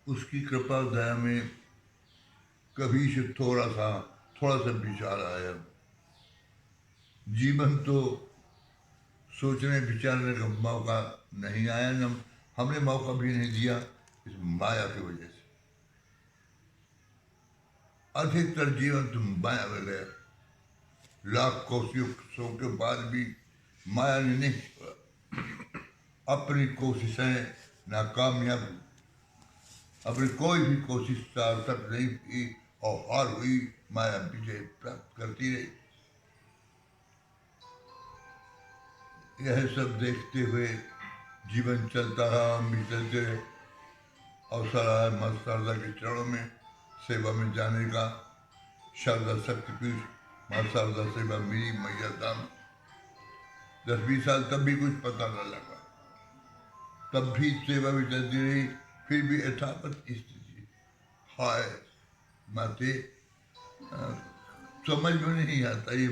उसकी कृपा दया में कभी से थोड़ा सा विचार आया। जीवन तो सोचने विचारने का मौका नहीं आया, न हमने मौका भी नहीं दिया इस माया की वजह से। अधिकतर जीवन तुम माया में गया, लाख कोशिशों के बाद भी माया ने नहीं छोड़ा। अपनी कोशिशें नाकामयाब, अपनी कोई भी कोशिश सार्थक नहीं हुई और हार हुई, माया विजय प्राप्त करती रही। यह सब देखते हुए जीवन चलता रहा, हम भी चलते रहे। अवसर आया माँ शारदा के चरणों में सेवा में जाने का। शारदा शक्तिपीठ माँ शारदा सेवा मिली मैया धाम। 10-20 साल तब भी कुछ पता न लगा, तब भी सेवा में चलती रही, फिर भी यथावत स्थिति। हाय माते, समझ में नहीं आता ये,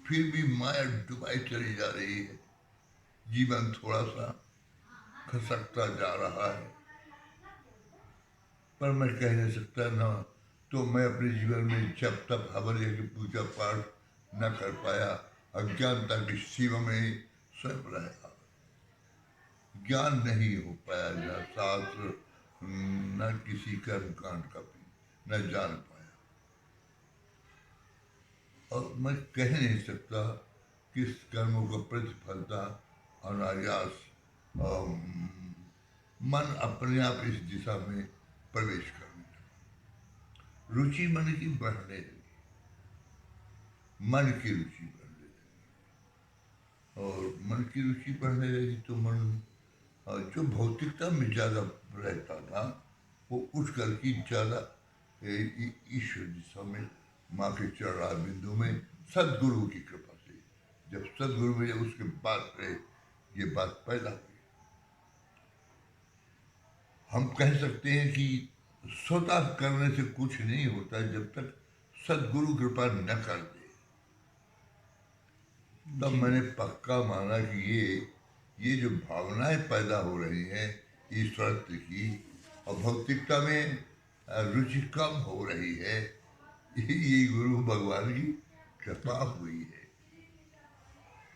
फिर भी माया डुबाई चली जा रही है। जीवन थोड़ा सा खसकता जा रहा है, पर मैं कह नहीं सकता ना। तो मैं अपने जीवन में जब तक हवन की पूजा पाठ न कर पाया, अज्ञानता की सीमा में ही स्वयं रहा। ज्ञान नहीं हो पाया, न शास्त्र न किसी कर्म कांड का भी न जान पाया। और मैं कह नहीं सकता किस कर्मों का प्रतिफल था। अनायास मन अपने आप इस दिशा में प्रवेश करने लगा। रुचि मन की बढ़ने लगी, मन की रुचि बढ़ने लगी। और मन की रुचि बढ़ने लगी तो मन जो भौतिकता में ज़्यादा रहता था, वो उठ करके ज़्यादा ईश्वर दिशा में, माँ के चरणा बिंदु में, सदगुरु की कृपा से। जब सदगुरु मिले उसके बाद से ये बात पैदा हुई। हम कह सकते हैं कि स्वतः करने से कुछ नहीं होता, जब तक सदगुरु कृपा न कर दे। तब मैंने पक्का माना कि ये जो भावनाएं पैदा हो रही हैं ईश्वरत्व की, और भौतिकता में रुचि कम हो रही है, ये गुरु भगवान की कृपा हुई है।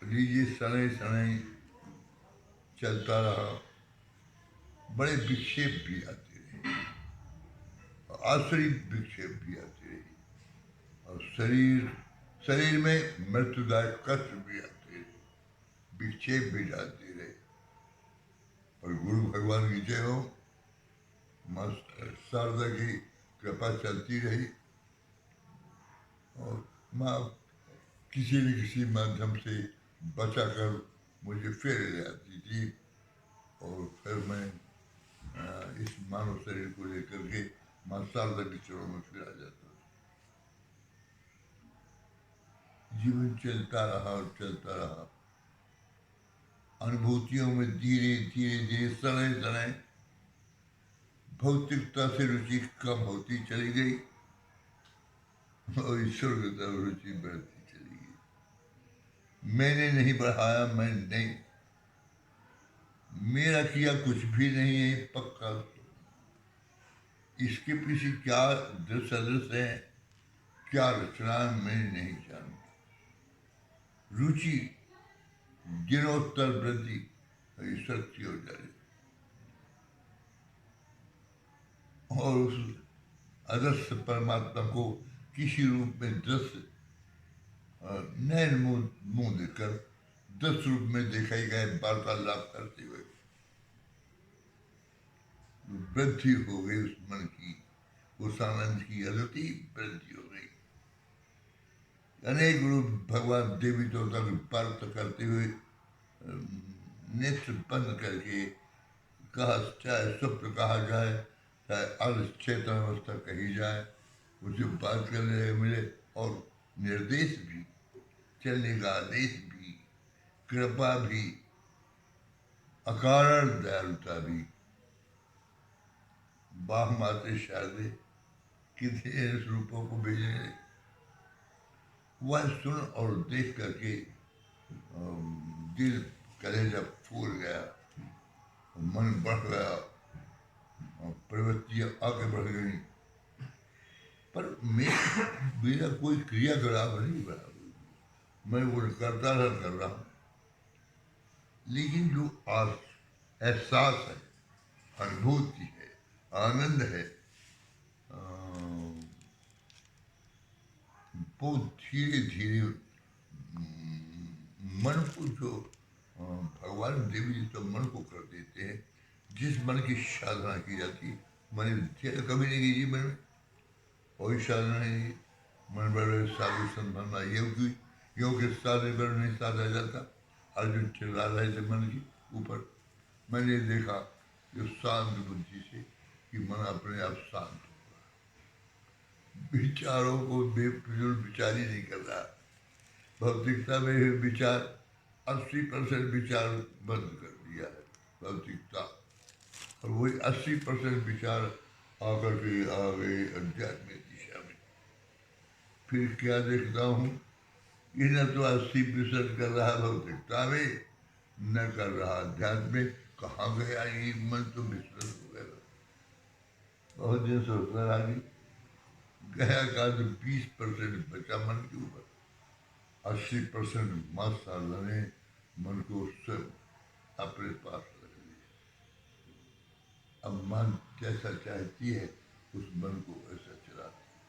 लीजिए, शनै शनै चलता रहा। बड़े विक्षेप भी आते रहे, आश्रित विक्षेप भी आते रहे, और शरीर में मृत्युदायक कष्ट भी आते रहे, विक्षेप भी डालते रहे। और गुरु भगवान की जय हो, माँ शारदा की कृपा चलती रही। और माँ किसी न किसी माध्यम से बचा कर मुझे फिर ले आती थी, और फिर मैं इस मानव शरीर को लेकर के माँ शारदा के चरणों में फिर आ जाता था। जीवन चलता रहा और चलता रहा। अनुभूतियों में धीरे धीरे धीरे समय समय भौतिकता से रुचि कम होती चली गई, और ईश्वर की तरफ रुचि बढ़ती चली गई। मैंने नहीं बढ़ाया, मैं नहीं, मेरा किया कुछ भी नहीं है पक्का। इसके पीछे क्या दृश्य है, क्या रचना, मैं नहीं जानता। रुचि दिनोत्तर वृद्धि सत्य हो जाए, और उस अदृश्य परमात्मा को किसी रूप में दृश्य नैन मुंह देकर दस रूप में देखा ही गए वार्तालाप करते हुए वृद्धि हो गई उस मन की, उस आनंद की अद्वितीय वृद्धि हो गई। अनेक रूप भगवान देवी देवता की प्राप्त करते हुए नेत्र बंद करके, कहा चाहे स्वप्न कहा जाए, चाहे अर्ध चेतन अवस्था कही जाए, मुझे बात करने मिले, और निर्देश भी, चलने का आदेश भी, कृपा भी, अकारण दयालुता भी। बाह माते शारदे कितने रूपों को भेजने, वह सुन और देख करके दिल कलेजा फूल गया, मन बढ़ गया, और प्रवृत्तियां आगे बढ़ गई, पर मेरा कोई क्रियाकलाप नहीं बना, मैं वो करता रह कर रहा हूँ। लेकिन जो एहसास है, अनुभूति है, आनंद है, वो धीरे धीरे मन को जो भगवान देवी जी तो मन को कर देते हैं। जिस मन की साधना की जाती है, मैंने कभी नहीं की जीवन में, कोई साधना नहीं। मन बड़े साधु संभालना योग के साधने पर नहीं साधा जाता। अर्जुन चिल्ला रहे थे मन की ऊपर, मैंने देखा जो शांत बुद्धि से कि मन अपने आप शांत होगा, विचारों को बेफिजूल विचार ही नहीं कर रहा। भौतिकता में विचार 80% विचार बंद कर दिया है भौतिकता, और वही 80% विचार आकर के आ गए अध्यात्मिक दिशा में। फिर क्या देखता हूँ, ये न तो 80% कर रहा भौतिकता में, न कर रहा अध्यात्म में। कहाँ गया ये मन, तो विस्मृत हो गया। बहुत दिन सोचता रहा कि गया का तो 20% बचा मन के ऊपर, 80% माशाअल्लाह ने मन को सब अपने पास रख लिया। अब मन जैसा चाहती है उस मन को ऐसा चलाती है।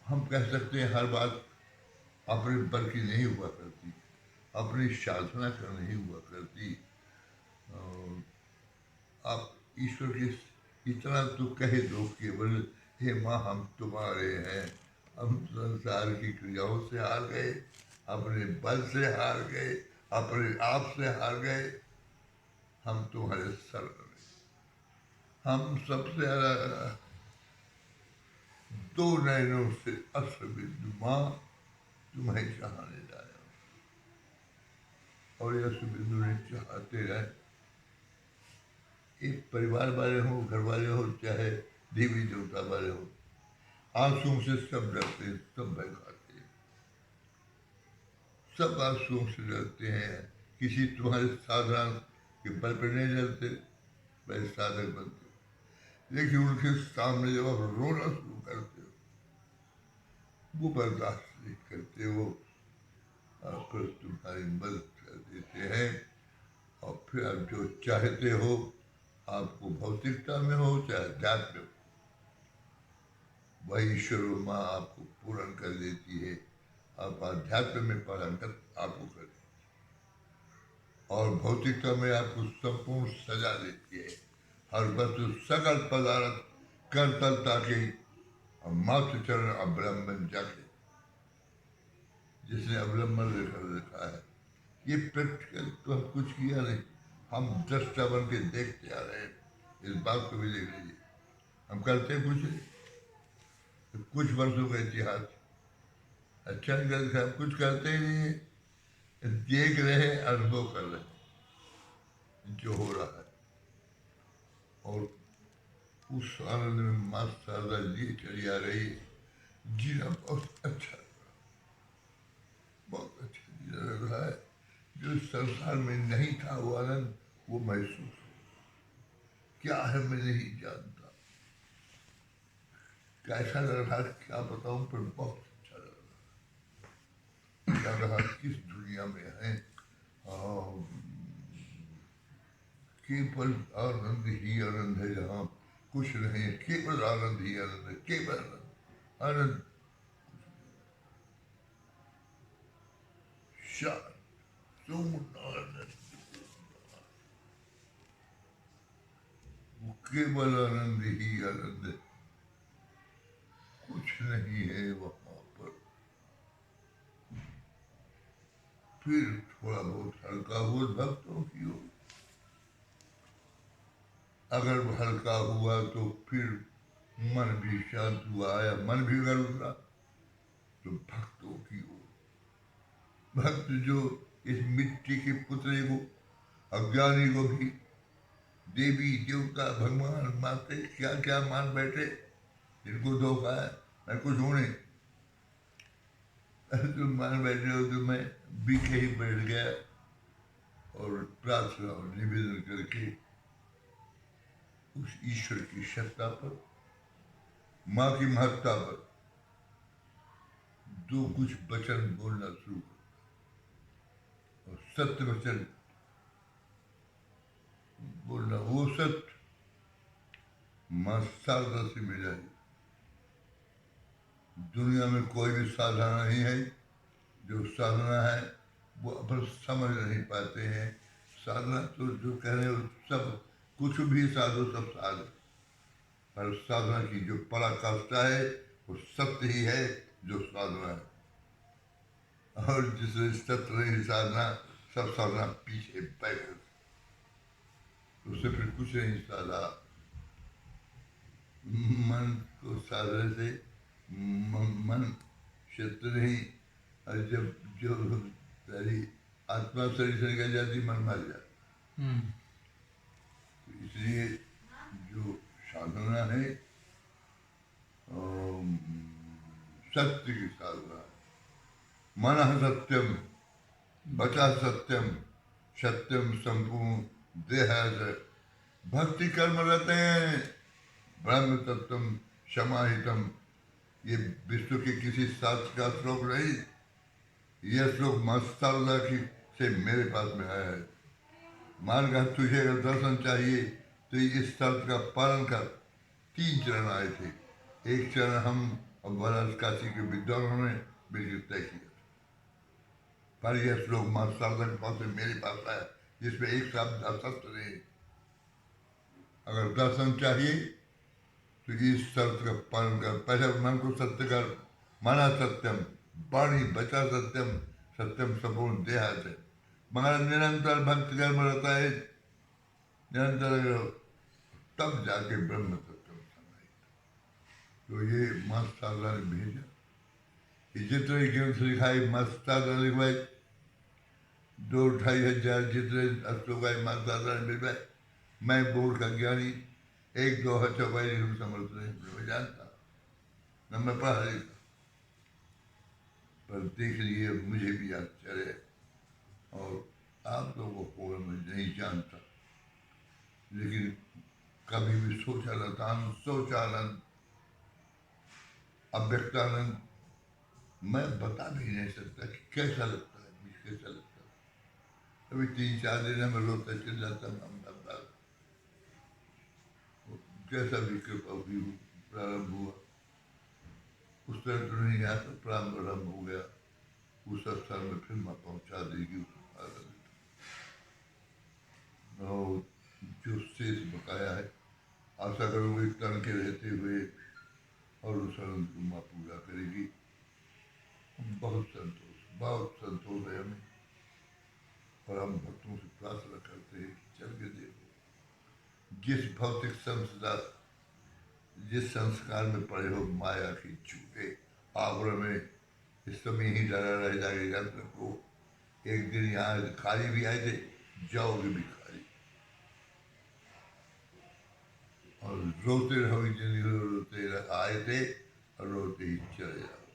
हम कह सकते हैं हर बात अपने पर की नहीं हुआ करती, अपनी साधना कर नहीं हुआ करती। आप ईश्वर के इतना तो कह दो केवल, हे माँ हम तुम्हारे हैं, हम संसार की क्रियाओं से हार गए, अपने बल से हार गए, अपने आप से हार गए, हम तुम्हारे शरण में। हम सबसे दो नयनों से अश्रबिंदु माँ तुम्हें चाहने लाया, और यह अश्रबिंदु ने चाहते रहे। एक परिवार वाले हो, घर वाले हो, चाहे देवी देवता वाले हो, आंसुओं से सब डरते हैं, सब भय खाते हैं, सब आंसुओं से डरते हैं। किसी तुम्हारे साधना के बल पर नहीं डरते, वह साधक बनते हो। लेकिन उनके सामने जब आप रोना शुरू करते हो, वो बर्दाश्त नहीं करते, वो फिर तुम्हारी मदद कर देते हैं। और फिर आप जो चाहते हो, आपको भौतिकता में हो चाहे अध्यात्म में, वही ईश्वर माँ आपको पूर्ण कर देती है। आप अध्यात्म में पारंगत आपको कर देती है, और भौतिकता में आपको संपूर्ण सजा देती है। हर वस्तु सकल पदार्थ करतलता के और मातृ चरण अवलंबन जाके, जिसने अवलंबन लेकर रखा है। ये प्रैक्टिकल तो हम कुछ किया नहीं, हम दृष्टा बन के देखते आ रहे हैं। इस बात को भी देख लीजिए, हम करते कुछ नहीं, तो कुछ वर्षों का इतिहास अच्छा निकल कर कुछ करते ही नहीं है, देख रहे हैं, अनुभव कर रहे हैं जो हो रहा है। और उस आनंद में माँ शारदा लिए चली आ रही है। जीना बहुत अच्छा लग रहा, बहुत अच्छा जीना लग रहा है। जो संसार में नहीं था वो आनंद, वो महसूस क्या है मैं नहीं जानता, कैसा लग रहा क्या बताऊं, पर बहुत अच्छा लग रहा। किस दुनिया में है, केवल आनंद ही आनंद है, जहाँ कुछ नहीं है, केवल आनंद ही आनंद है, केवल आनंद। वो केवल आनंद ही आनंद है, कुछ नहीं है वहां पर। फिर थोड़ा बहुत हल्का हुआ भक्तों की हो, अगर हल्का हुआ तो फिर मन भी शांत हुआ, आया मन भी अगर उतरा तो भक्तों की हो। भक्त जो इस मिट्टी के पुतले को, अज्ञानी को भी देवी देवता भगवान माते क्या क्या मान बैठे, जिनको धोखा है मैं कुछ हूं नहीं, तुम मान बैठे हो, तो मैं बीखे ही बैठ गया और प्रार्थना और निवेदन करके उस ईश्वर की सत्ता पर, माँ की महत्ता पर दो कुछ वचन बोलना शुरू कर, और सत्य वचन बोलना। वो सत्य माँ शारदा से मिला है। दुनिया में कोई भी साधना नहीं है। जो साधना है वो अपन समझ नहीं पाते हैं। साधना तो जो कह रहे हो सब, कुछ भी साधो सब साधो, पर साधना की जो पराकाष्ठा है वो सत्य ही है जो साधना है। और जिसने सत्य नहीं साधना, सब साधना पीछे बैठ, उससे फिर कुछ नहीं साधा। मन को साधने से मन क्षेत्र नहीं, और जब जो सारी आत्मा शरीर से निकल जाती, मन मर जाता। तो इसलिए जो साधना है सत्य की साधना है। मन सत्यम, बचा सत्यम, सत्यम संपूर्ण देह से भक्ति कर्म रहते हैं। ब्रह्म तत्वम समाहितम, ये विश्व के किसी शास्त्र का श्लोक नहीं, यह श्लोक माँ शारदा की से मेरे पास में है। मान का तुझे अगर दर्शन चाहिए तो इस शर्त का पालन कर। 3 चरण आए थे। एक चरण हम और बनारस काशी के विद्वानों ने बिल्कुल तय किया, पर यह श्लोक माँ शारदा के पास में मेरे पास आया, जिसमें एक शब्द असत्य नहीं। अगर दर्शन चाहिए तो इस शर्त का पालन कर। पहले मन को सत्य कर, माना सत्यम, वाणी बचा सत्यम, सत्यम संपूर्ण देहात है। मगर निरंतर भक्त कर्म रहता है, निरंतर तब जाके ब्रह्म तत्व समाहित। तो ये माँ शारदा ने भेजा। जितने ग्रंथ लिखाई माँ शारदा ने लिखवाए, 2-2.5 हजार जितने श्लोक माँ शारदा ने लिखवाए। मैं बोर्ड का ज्ञानी 1-2 चौपाई लिखने समर्थ नहीं, मैं जानता न मैं पढ़ा लिखा, पर देख लिए मुझे भी आश्चर्य है। और आप लोगों को मैं नहीं जानता, लेकिन कभी भी सोचानंद, सोचानंद, अव्यक्तानंद मैं बता भी नहीं सकता कि कैसा लगता है, मुझे कैसा लगता है। अभी 3-4 दिन में रोता चल जाता मैं जैसा भी कृपा हुई प्रारंभ हुआ, उस तरह तो नहीं यहाँ तो प्रारंभ हो गया। उस स्थान में फिर माँ पहुँचा देगी। और जो शेष बकाया है, आशा करूँगी तन के रहते हुए और उस अनंत को माँ पूरा करेगी। बहुत संतोष है हमें। और हम भक्तों से प्रार्थना करते हैं कि चल के देखो, जिस भौतिक संस्था, जिस संस्कार में पड़े हो माया की झूठे आवरण में, इस समय ही डरा रह जाएगा को। एक दिन यहाँ खाली भी आए थे, जाओगे भी खाली, और रोते रहोगे जिंदगी रोते आए थे और रोते ही चले जाओ।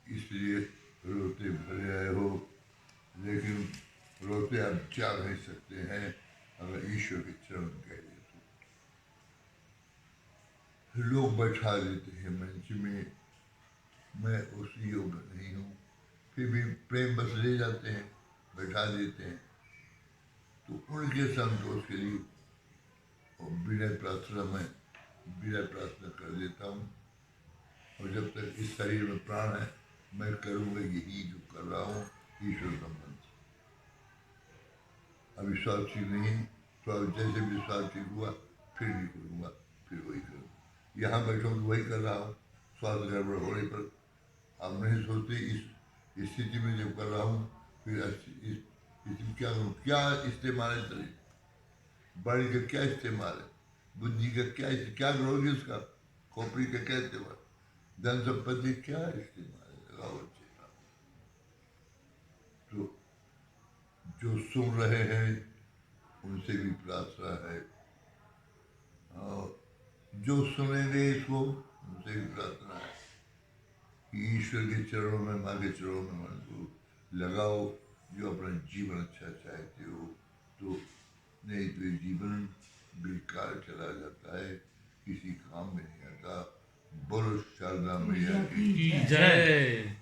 इसलिए रोते भरे आए हो, लेकिन रोते आप जा नहीं सकते हैं अगर ईश्वर के चरण कह दे तो। लोग बैठा देते हैं मंच में, मैं उस योग नहीं हूँ, फिर भी प्रेम बस ले जाते हैं, बैठा देते हैं। तो उनके संतोष के लिए और विनय प्रार्थना में विनय प्रार्थना कर देता हूँ। और जब तक इस शरीर में प्राण है, मैं करूँगा यही जो कर रहा हूँ ईश्वर संबंध। अविश्वास ठीक नहीं, तो अब जैसे विश्वास ठीक हुआ फिर भी करूँगा, फिर वही करूँगा। यहाँ बैठा हूँ तो वही कर रहा हूँ। स्वास्थ्य गड़बड़ होने पर आप नहीं सोचते, इस स्थिति में जब कर रहा हूँ फिर इस स्थिति क्या करूँ, क्या इस्तेमाल है शरीर, बॉडी का क्या इस्तेमाल है, बुद्धि का क्या करोगे, उसका खोपड़ी का क्या इस्तेमाल, धन संपत्ति क्या इस्तेमाल है, लगाओ चेहरा। तो जो सुन रहे हैं उनसे भी प्रार्थना है, और जो सुनेंगे इसको उनसे भी प्रार्थना है कि ईश्वर के चरणों में, माँ के चरणों में मन को लगाओ। जो अपना जीवन अच्छा चाहते हो तो नहीं तो ये जीवन बेकार चला जाता है, किसी काम में नहीं आता। बोलो शारदा मैया की जय।